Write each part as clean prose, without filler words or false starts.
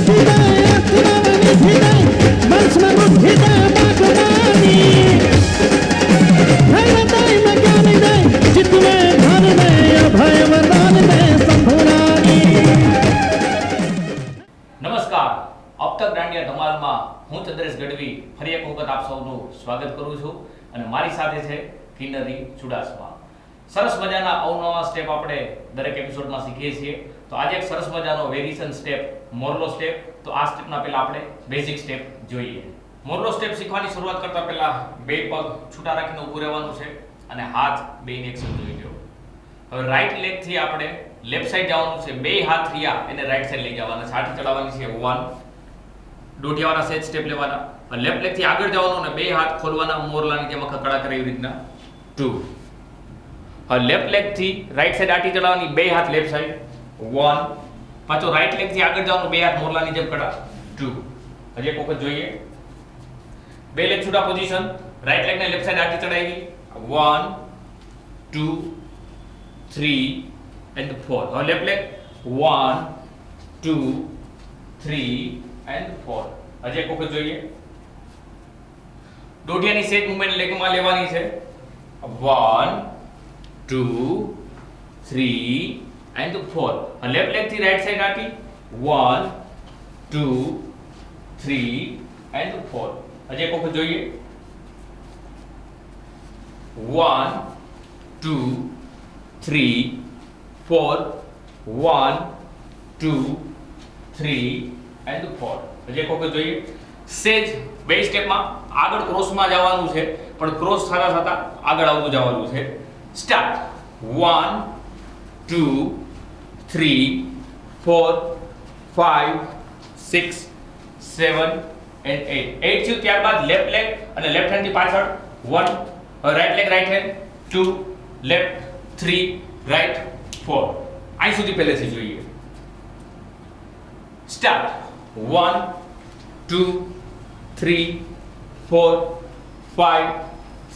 હું ચંદ્રેશ ગઢવી ફરી એક વખત આપ સૌનું સ્વાગત કરું છું અને મારી સાથે છે કિન્નરી ચુડાસમા. સરસ મજાના અવનવા સ્ટેપ આપણે દરેક એપિસોડમાં શીખીએ છીએ. તો આજે એક સરસ મજાનો વેરિએશન સ્ટેપ મોરલો સ્ટેપ. તો આ સ્ટેપના પહેલા આપણે બેઝિક સ્ટેપ જોઈએ. મોરલો સ્ટેપ શીખવાની શરૂઆત કરતા પહેલા બે પગ છૂટા રાખીને ઊભું રહેવાનું છે અને હાથ બેની એક્શન જોઈ લો. હવે રાઈટ લેગ થી આપણે લેફ્ટ સાઈડ જવાનું છે. બે હાથ રહ્યા એને રાઈટ સાઈડ લઈ જવાના છે. હાથી ચડાવવાની છે 1 દોઢિયાવાળા સેજ સ્ટેપ લેવાના. લેફ્ટ લેગ થી આગળ જવાનું અને બે હાથ ખોલવાના મોરલાની જેમ ખકડા કરે એવી રીતના 2. હવે લેફ્ટ લેગ થી રાઈટ સાઈડ આટી ચડાવવાની. બે હાથ લેફ્ટ સાઈડ 1. પાછો રાઈટ લેગ થી આગળ જવાનું. બે હાથ મોરલાની જેમ કડા 2. હજી એક વખત જોઈએ. બે લેગ છૂટા પોઝિશન. રાઈટ લેગ ને લેફ્ટ સાઈડ આટી ચડાવી 1 2 3 and 4. હવે લેફ્ટ લેગ 1 2 3 and 4. હજી એક વખત જોઈએ. દોઢિયાની સેજ મૂવમેન્ટ લેગમાં લેવાની છે. 1 2 3 and 4. લેફ્ટ લેગ થી રાઈટ સાઈડ આટી 1 2 3 and 4. હજી એક વખત જોઈએ. 1 2 3 4 1 2 3 and 4. હજી એક વખત જોઈએ. સેજ બે સ્ટેપમાં આગળ ક્રોસમાં જવાનું છે પણ ક્રોસ થતા થતા આગળ આવતું જવાનું છે. સ્ટાર્ટ. 1 2 3 4 5 6 7 and 8. 8 થયું ત્યારબાદ લેફ્ટ લેગ અને લેફ્ટ હેન્ડ થી પાછળ 1. હવે right leg right hand 2 left 3 right 4. અહીં સુધી પહેલેથી જોઈએ. Start. 1 2 3 4 5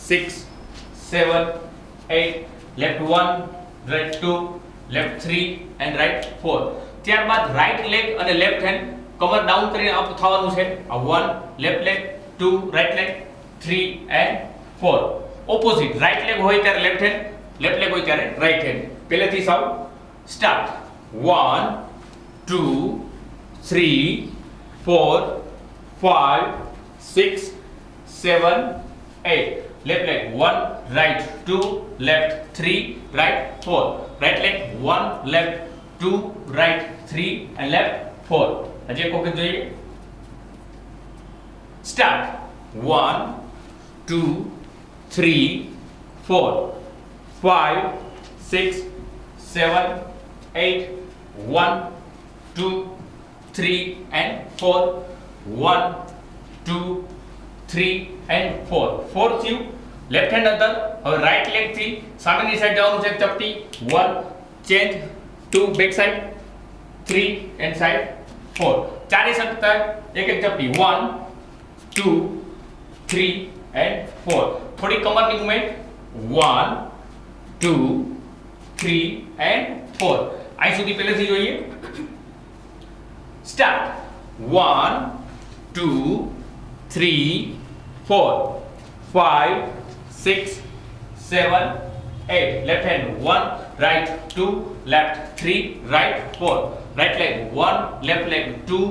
6 7 8. Left 1 right 2 left 3 and right 4. ત્યારબાદ રાઈટ લેગ અને લેફ્ટ હેન્ડ કમર ડાઉન કરીને અપ થવાનું છે. આ 1 left leg 2 right leg 3 and 4. Opposite right leg હોય ત્યારે લેફ્ટ હેન્ડ, લેફ્ટ લેગ હોય ત્યારે રાઈટ હેન્ડ. પહેલેથી સાવ. Start. 1 2 3 4 5 6 7 8. Left leg 1 right 2 left 3 right 4. Right leg 1 left 2 right 3 and left 4. હજી એક વખત જોઈએ. સ્ટાર્ટ. 1 2 3 4 5 6 7 8 1 2 3 and 4 1 2 3 and 4. 4 થયું. લેફ્ટ હેન્ડ અંદર. હવે રાઈટ લેગ થી સામેની સાઈડ જવાનું છે. ચપટી 1 change 2 back side 3 and side 4. ચારે સત્તા એક એક ચપટી 1 2 3 and 4. થોડી કમરની મૂવમેન્ટ 1 2 3 and 4. અહીં સુધી પહેલેથી જોઈએ. Start. 1 2 3 4 5 6 7 8. Left hand 1 right 2 left 3 right 4. Right leg 1 left leg 2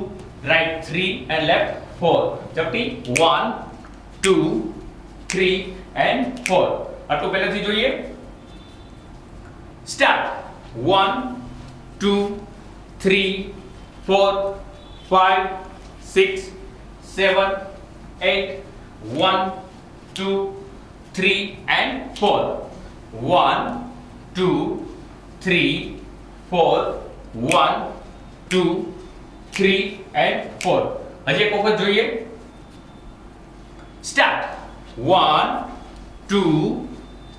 right 3 and left 4. ચપટી 1 2 3 and 4. આટલું પહેલેથી જોઈએ. સ્ટાર્ટ. 1 2 3 4 5 6 7 8 1 2 3 and 4. 1 2 3 4 1 2 3 and 4. હજી એક વખત જોઈએ. Start. 1 2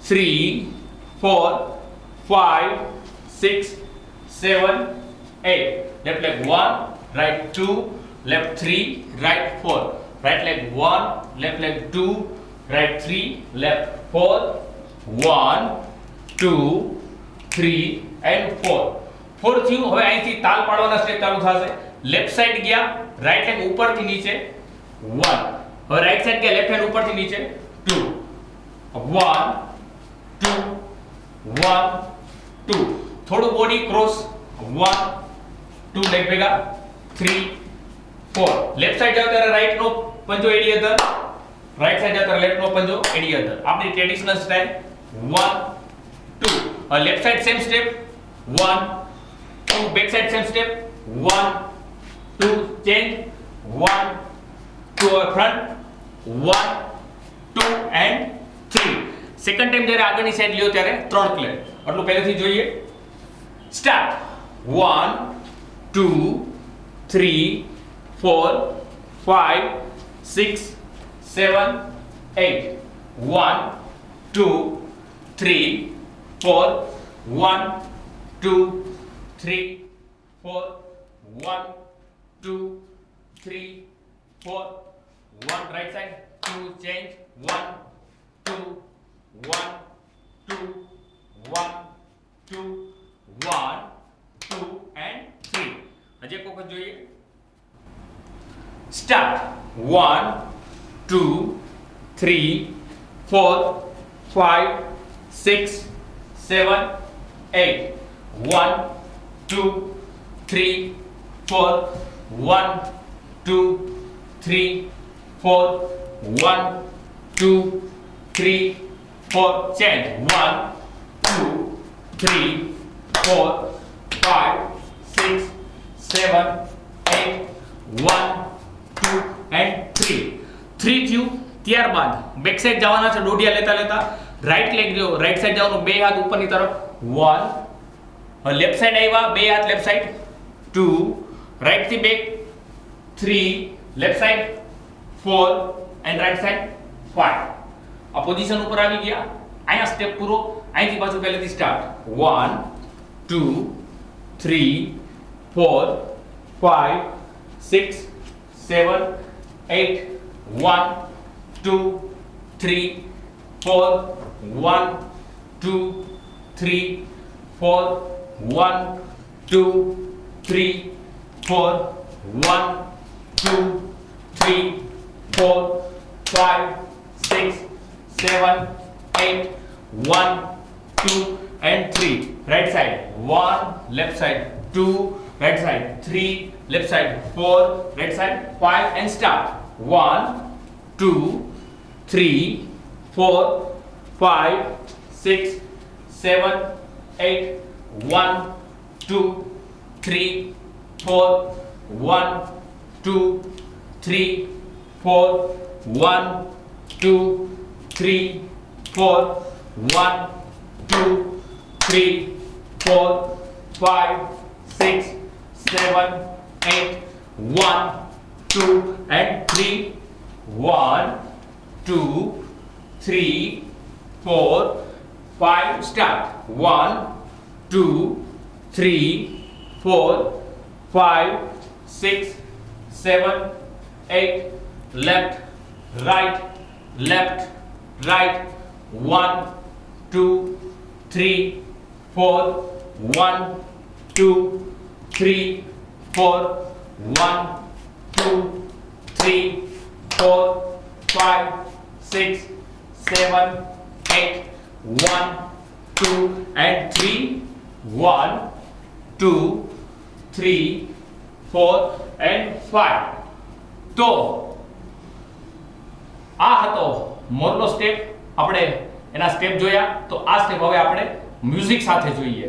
3 4 5 6 7 8. Left leg 1 right 2 left 3 right 4. Right leg 1 left leg 2 right 3 left 4 1 2 3 and 4. 4 થયું. હવે અહીંથી તાલ પાડવાના સ્ટેપ ચાલુ થશે. લેફ્ટ સાઈડ ગયા, રાઈટ હેન્ડ ઉપરથી નીચે 1. હવે રાઈટ સાઈડ ગયા, લેફ્ટ હેન્ડ ઉપરથી નીચે 2. 1 2 1 2. થોડું બોડી ક્રોસ 1 2 લેગ ભેગા 3 4. લેફ્ટ સાઈડ જાવ ત્યારે રાઈટ નો પંજો એડી અંદર, રાઈટ સાઈડ જાવ ત્યારે લેફ્ટ નો પંજો એડી અંદર. આપણી ટ્રેડિશનલ સ્ટાઇલ 1 2. હવે left side same step 1 2. Back side same step 1 2. Change 1 2. Front 1 2 and 3. Second time જ્યારે આગળની સાઈડ લ્યો ત્યારે 3 ક્લેપ. આટલું પહેલેથી જોઈએ. Start 1 2 3 4 5 6 7 8. 1 2 3 4 1 2 3 4 1 2 3 4 1. right side 2. change 1 2 1 2 1 2 1 2 and 3. હજી એક વખત જોઈએ. સ્ટાર્ટ 1 2 3 4 5 6 7 8. 1 2 3 4 1 2 3 4 1 2 3 4. change 1 2 3 4 5 6 7 8 1 2 and 3. 3 થયું. ત્યારબાદ બેક સાઈડ જવાના છે, દોઢિયા લેતા લેતા રાઈટ લેગ લ્યો, રાઈટ સાઈડ જવાનું, બે હાથ ઉપરની તરફ 1. હવે લેફ્ટ સાઈડ આવ્યા, બે હાથ લેફ્ટ સાઈડ 2. રાઈટ થી back 3. Left side 4 and right side 5. આ પોઝિશન ઉપર આવી ગયા. અહીંયા સ્ટેપ પૂરો. અહીંથી પાછું પહેલેથી start 1 2 3 4 5 6 7 8 1 2 3 4 1 2 3 4 1 2 3 4 1 2 3 4 5 6 7 8 1 2 and 3. right side 1 left side 2 right side 3 left side 4 right side 5 and start 1 2 3 4 5 6 7 8 1 2 3 4 1 2 3 4 1 2 3 4 1 2 3 4 5 6 7 8 1 2 and 3 1 2 3 4 5 start 1 2 3 4 5 6 7 8 left right 1 2 3 4 1 2 3 4 1 2 3 4 5 6 7 8 1 2 and 3 1 2 3 4 and 5. તો આ હતો મોરલો સ્ટેપ. આપણે એના સ્ટેપ જોયા. તો આ સ્ટેપ હવે આપણે મ્યુઝિક સાથે જોઈએ.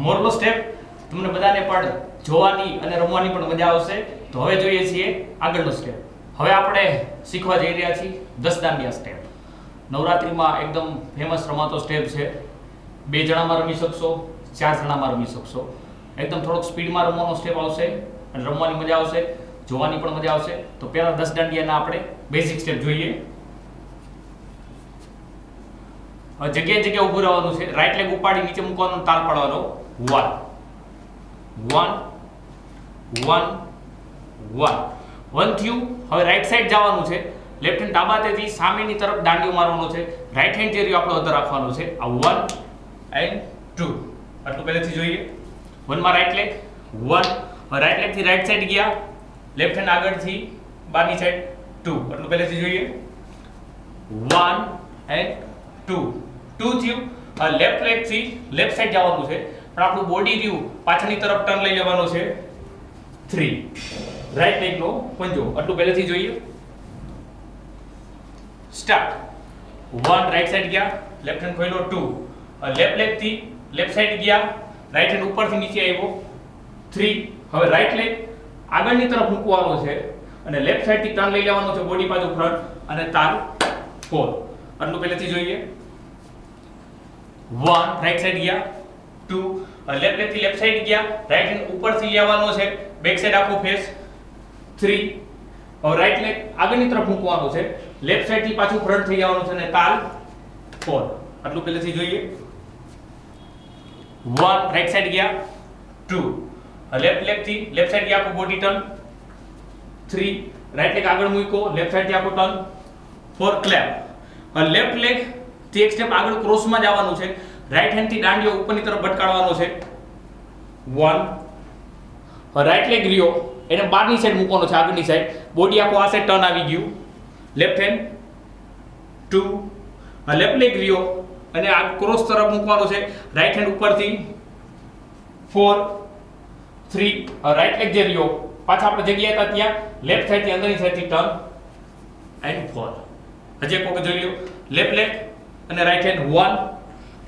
મોરલો સ્ટેપ તમને બધાને પણ જોવાની અને રમવાની પણ મજા આવશે. તો હવે જોઈએ છીએ આગળનો સ્ટેપ. હવે આપણે શીખવા જઈ રહ્યા છીએ 10 દાંડિયા સ્ટેપ. નવરાત્રીમાં એકદમ ફેમસ રમાતો સ્ટેપ છે. 2 જણામાં રમી શકશો, 4 જણામાં રમી શકશો. એકદમ થોડોક સ્પીડમાં રમવાનો સ્ટેપ આવશે અને રમવાની મજા આવશે, જોવાની પણ મજા આવશે. તો પહેલા 10 દાંડિયાના આપણે બેઝિક સ્ટેપ જોઈએ. જગ્યાએ જગ્યાએ ઊભું રહેવાનું છે. રાઈટ લેગ ઉપાડી નીચે મૂકવાનો, તાલ પાડવાનો. 1 1 1 1 થયું. હવે રાઈટ સાઈડ જવાનું છે. લેફ્ટ હેન્ડ ડાબા હાથેથી સામેની તરફ દાંડિયો મારવાનો છે. રાઈટ હેન્ડ જે રહ્યો આપણો અંદર રાખવાનો છે. આ 1 and 2 આટલું પહેલેથી જોઈએ. 1 માં રાઈટ લેગ 1. હવે રાઈટ લેગ થી રાઈટ સાઈડ ગયા, લેફ્ટ હેન્ડ આગળથી બાની સાઈડ 2 આટલું પહેલેથી જોઈએ. 1 and 2 2 થયું. લેફ્ટ લેગ થી લેફ્ટ સાઈડ જવાનું છે, પણ આપણું બોડી રહ્યું પાછળની તરફ ટર્ન લઈ લેવાનો છે. 3 રાઈટ લેગ નો પંજો આટલું પહેલેથી જોઈએ. સ્ટાર્ટ. 1 રાઈટ સાઈડ ગયા, લેફ્ટ હેન્ડ ખોલ્યો. 2 લેફ્ટ લેગ થી લેફ્ટ સાઈડ ગયા, રાઈટ હેન્ડ ઉપરથી નીચે આવ્યો. 3 હવે રાઈટ લેગ આગળની તરફ મૂકવાનો છે અને લેફ્ટ સાઈડ થી ટર્ન લઈ લેવાનો છે, બોડી બાજુ ફ્રન્ટ અને તાલ 4 આટલું પહેલેથી જોઈએ. 1 રાઈટ સાઈડ ગયા. 2 લેફ્ટ લેગ થી લેફ્ટ સાઈડ ગયા, રાઈટ હેન્ડ ઉપરથી લેવાનો છે, બેક સાઈડ આખો ફેસ. 3 હવે રાઈટ લેગ આગળની તરફ મૂકવાનો છે, લેફ્ટ સાઈડ થી પાછું ફ્રન્ટ થઈ જવાનું છે અને તાલ 4 આટલું પહેલેથી જોઈએ. 1 રાઈટ સાઈડ ગયા. 2 લેફ્ટ લેગ થી લેફ્ટ સાઈડ ગયા, આખું બોડી ટર્ન. 3 રાઈટ લેગ આગળ મૂક્યો, લેફ્ટ સાઈડ થી આખો ટર્ન. 4 ક્લેપ. લેફ્ટ લેગ થી એક સ્ટેપ આગળ ક્રોસમાં જવાનું છે, રાઈટ હેન્ડ થી દાંડિયો ઉપરની તરફ ભટકાડવાનો છે. 1 રાઈટ લેગ રહ્યો એને બહારની સાઈડ મૂકવાનો છે, આગળની સાઈડ, બોડી આખો આ સાઈડ ટર્ન આવી ગયું. લેફ્ટ હેન્ડ 2 લેફ્ટ લેગ રહ્યો અને આ ક્રોસ તરફ મૂકવાનો છે, રાઈટ હેન્ડ ઉપરથી. 4 3 રાઈટ લેગ જે રહ્યો પાછા આપણે જગ્યાએ હતા ત્યાં લેફ્ટ સાઈડ થી અંદરની સાઈડ થી ટર્ન એન્ડ 4. હજી એક વખત જોઈ લો. લેફ્ટ લેગ અને રાઈટ હેન્ડ 1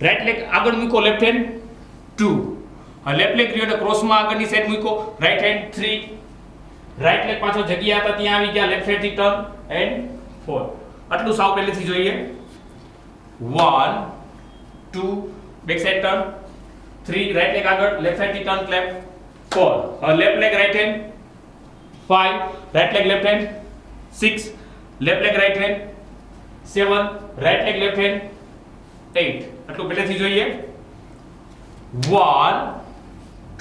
રાઈટ લેગ આગળ મૂકો, લેફ્ટ હેન્ડ 2 લેફ્ટ લેગ રહ્યો એટલે ક્રોસમાં આગળની સાઈડ મૂકો, રાઈટ હેન્ડ 3 રાઈટ લેગ પાછો જગ્યા હતા ત્યાં આવી ગયા, લેફ્ટ સાઈડ થી ટર્ન એન્ડ 4 આટલું સાવ પહેલેથી જોઈએ. 1 2 back side turn. 3 right leg આગળ, લેફ્ટ સાઈડ થી turn clap. 4 left leg right hand. 5 right leg left hand. 6 left leg right hand. 7 right leg left hand. 8 આટલું પહેલેથી જોઈએ. 1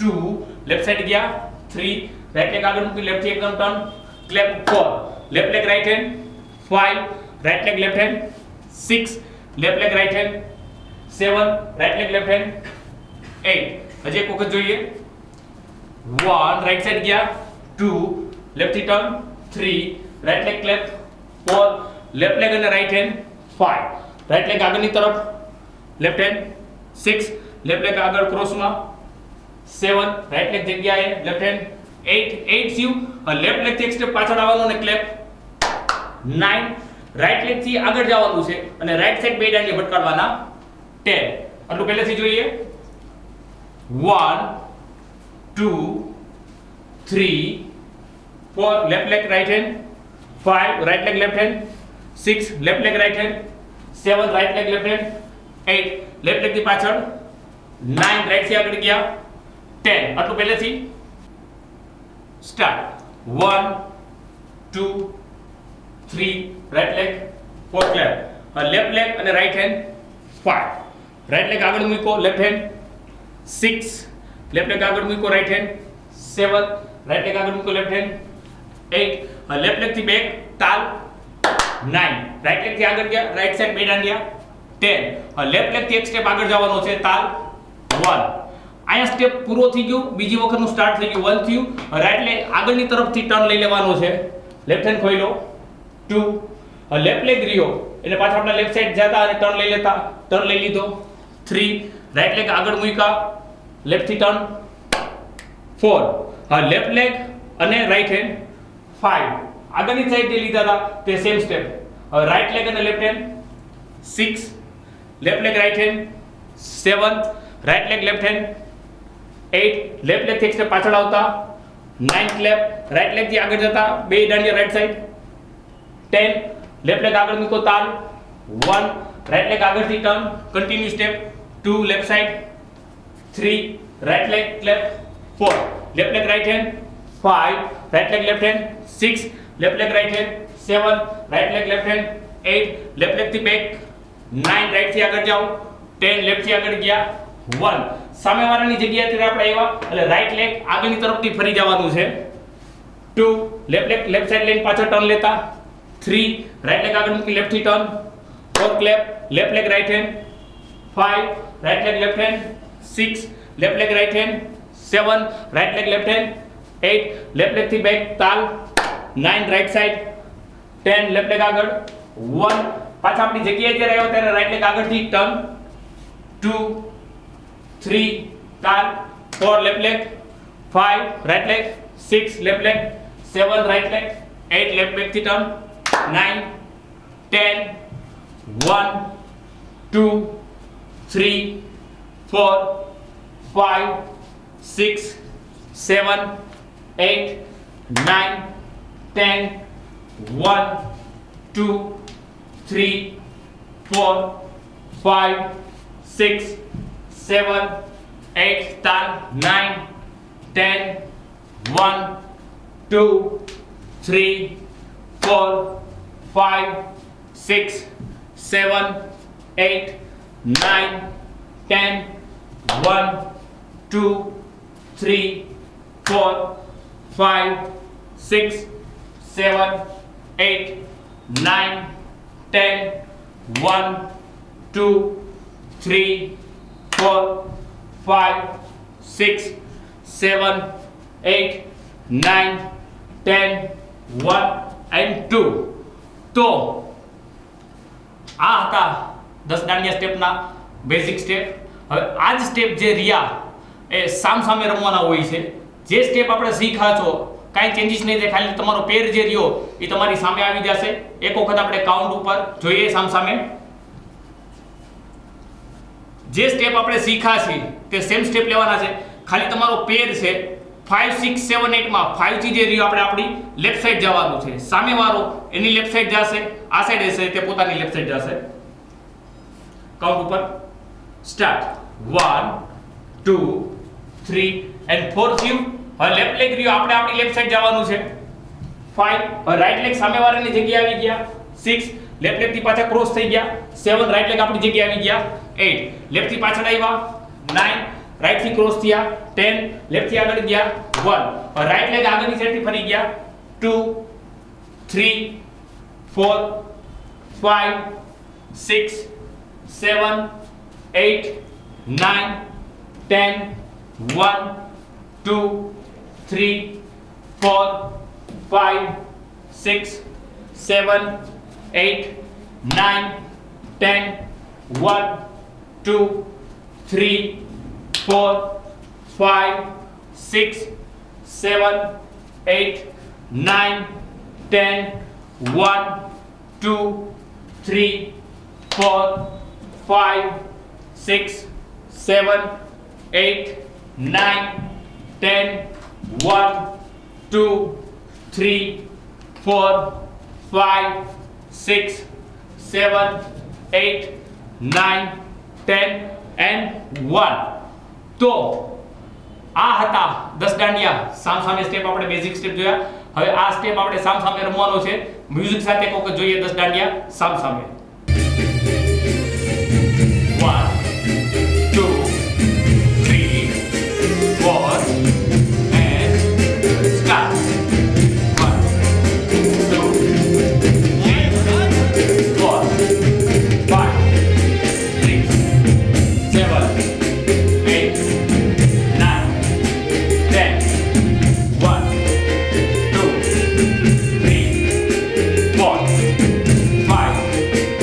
2 લેફ્ટ સાઈડ ગયા. 3 રાઈટ લેગ આગળ મૂકી, લેફ્ટ થી એકદમ turn clap. 4 left leg right hand. 5 right leg left hand. 6 left leg right hand. 7 right leg left hand. 8 હજી એક વખત જોઈએ. 1 રાઈટ સાઈડ ગયા. 2 લેફ્ટ થી turn. 3 right leg clap. 4 left leg અને રાઈટ હેન્ડ. 5 રાઈટ લેગ આગળની તરફ, left hand. 6 left leg આગળ ક્રોસમાં. 7 રાઈટ લેગ જગ્યાએ, લેફ્ટ હેન્ડ. 8 થયું. લેફ્ટ લેગ થી એક સ્ટેપ પાછળ આવવાનું અને ક્લેપ. 9 રાઈટ લેગ થી આગળ જવાનું છે અને રાઈટ સાઈડ બે દાંડિયા ભટકાડવાના. 10 આટલું પહેલેથી જોઈએ. 1 2 3 4 left leg right hand. 5 right leg left hand. 6 left leg right hand. 7 right leg left hand. 8 left leg થી પાછળ. 9 રાઈટ થી આગળ ગયા. 10 આટલું પહેલેથી. Start. 1 2 3 right leg. 4 clap. Left leg અને રાઈટ હેન્ડ. 5 રાઈટ લેગ આગળ મૂકો, લેફ્ટ હેન્ડ. 6 લેફ્ટ લેગ આગળ મૂકો, રાઈટ હેન્ડ. 7 રાઈટ લેગ આગળ મૂકો, લેફ્ટ હેન્ડ. 8 લેફ્ટ લેગ થી બેક તાલ. 9 રાઈટ લેગ થી આગળ ગયા, રાઈટ સાઈડ બે દાંડિયા. 10 લેફ્ટ લેગ થી એક સ્ટેપ આગળ જવાનો છે, તાલ 1. આયા સ્ટેપ પૂરો થઈ ગયો, બીજી વખતનું સ્ટાર્ટ થઈ ગયું. 1 થયું. રાઈટ લેગ આગળની તરફથી ટર્ન લઈ લેવાનો છે, લેફ્ટ હેન્ડ ખોલ્યો. 2 લેફ્ટ લેગ રહ્યો એટલે પાછા આપણે લેફ્ટ સાઈડ જતા અને ટર્ન લઈ લેતા, ટર્ન લઈ લીધો. 3 રાઈટ લેગ આગળ મૂક્યા, લેફ્ટ થી ટર્ન. 4 લેફ્ટ લેગ અને રાઈટ હેન્ડ. 5 આગળની સાઈડ જે લીધા હતા તે સેમ સ્ટેપ. રાઈટ લેગ અને left hand. 6 left leg right hand. 7 right leg left hand. 8 left leg થી એક સ્ટેપ પાછળ આવતા 9 ક્લેપ રાઈટ લેગ થી આગળ જતા બે dandiya right side 10 left leg આગળ મૂકો તાલ 1 રાઈટ લેગ આગળથી turn continue step 2 left side 3 right leg clap 4 left leg right hand 5 right leg left hand 6 left leg right hand 7 right leg left hand 8 left leg થી back 9 right થી આગળ જાઓ 10 left થી આગળ ગયા 1 સામેવાળાની જગ્યાએથી આપણે આવ્યા એટલે રાઈટ લેગ આગળની તરફથી ફરી જવાનું છે 2 લેફ્ટ લેગ લેફ્ટ સાઈડ લઈને પાછળ ટર્ન લેતા 3 રાઈટ લેગ આગળ મૂકી લેફ્ટ થી turn 4 clap left leg right hand 5 right leg left hand 6 left leg right hand 7 right leg left hand 8 left leg થી બેક તાલ 9 રાઈટ સાઈડ 10 લેફ્ટ લેગ આગળ 1 પાછા આપણી જગ્યાએ જ્યારે આવ્યો ત્યારે રાઈટ લેગ આગળથી ટર્ન 2 3 તાલ 4 left leg 5 right leg 6 left leg 7 right leg 8 left leg થી ટર્ન 9 10 1 2 3 4 5 6 7 8 9 10 1 2 3 4 5 6 7 8 તાલ 9 10 1 2 3 4 5 6 7 8 9 10 1 2 3 4 5 6 7 8 9 10 1 2 3 4 5 6 7 8 9 10 1 and 2 તો આ હતા 10 દાંડિયા સ્ટેપના બેઝિક સ્ટેપ હવે આ જ સ્ટેપ જે રહ્યા એ સામસામે રમવાના હોય છે જે સ્ટેપ આપણે શીખ્યા છો કાંઈ ચેન્જીસ નહીં થાય ખાલી તમારો પેર જે રહ્યો એ તમારી સામે આવી જશે એક વખત આપણે કાઉન્ટ ઉપર જોઈએ સામસામે જે સ્ટેપ આપણે શીખ્યા છે તે સેમ સ્ટેપ લેવાના છે ખાલી તમારો પેર છે 5 6 7 8 માં 5 થી જે રહ્યો આપણે આપણી લેફ્ટ સાઈડ જવાનું છે સામેવાળો એની લેફ્ટ સાઈડ જશે આ સાઈડ હશે તે પોતાની લેફ્ટ સાઈડ જશે કાઉન્ટ ઉપર સ્ટાર્ટ 1 2 3 and 4 થયું હવે લેફ્ટ લેગ રહ્યો આપણે આપણી લેફ્ટ સાઈડ જવાનું છે 5 હવે રાઈટ લેગ સામેવાળાની જગ્યાએ આવી ગયા 6 લેફ્ટ લેગ થી પાછા ક્રોસ થઈ ગયા 7 રાઈટ લેગ આપણી જગ્યાએ આવી ગયા 8 લેફ્ટ થી પાછળ આવ્યા 9 રાઈટ થી ક્રોસ થયા 10 લેફ્ટ થી આગળ ગયા 1 હવે રાઈટ લેગ આગળની સાઈડ થી ફરી ગયા 2 3 4 5 6 7 8 9 10 1 2 3 4 5 6 7 8 9 10 1 2 3 4 5 6 7 8 9 10 1 2 3 4 5 6 7 8 9 10 1 2 3 4 5 6 7 8 9 10 and 1 તો આ હતા 10 દાંડિયા સામસામે સ્ટેપ આપણે બેઝિક સ્ટેપ જોયા હવે આ સ્ટેપ આપણે સામસામે રમવાનો છે મ્યુઝિક સાથે એક વખત જોઈએ 10 દાંડિયા સામસામે 1 2 3 4 and start 1 2 3 4 5 6 7 8 9 10 1 2 3 4 5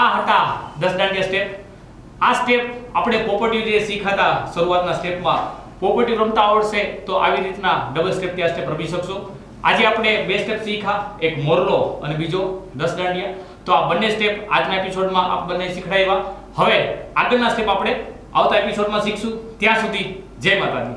આ હતા 10 દાંડિયા સ્ટેપ. આ સ્ટેપ આપણે પોપટીવ જે શીખાતા શરૂઆતના સ્ટેપમાં પોપટીવ રમતા આવડશે તો આવી રીતના ડબલ સ્ટેપ થી આ સ્ટેપ રમી શકશો. આજે આપણે બે સ્ટેપ શીખા, એક મોરલો અને બીજો 10 દાંડિયા. તો આ બંને સ્ટેપ આજના એપિસોડમાં આપ બંને શીખડાવ્યા. હવે આગળના સ્ટેપ આપણે આવતા એપિસોડમાં શીખશું. ત્યાં સુધી જય માતાજી.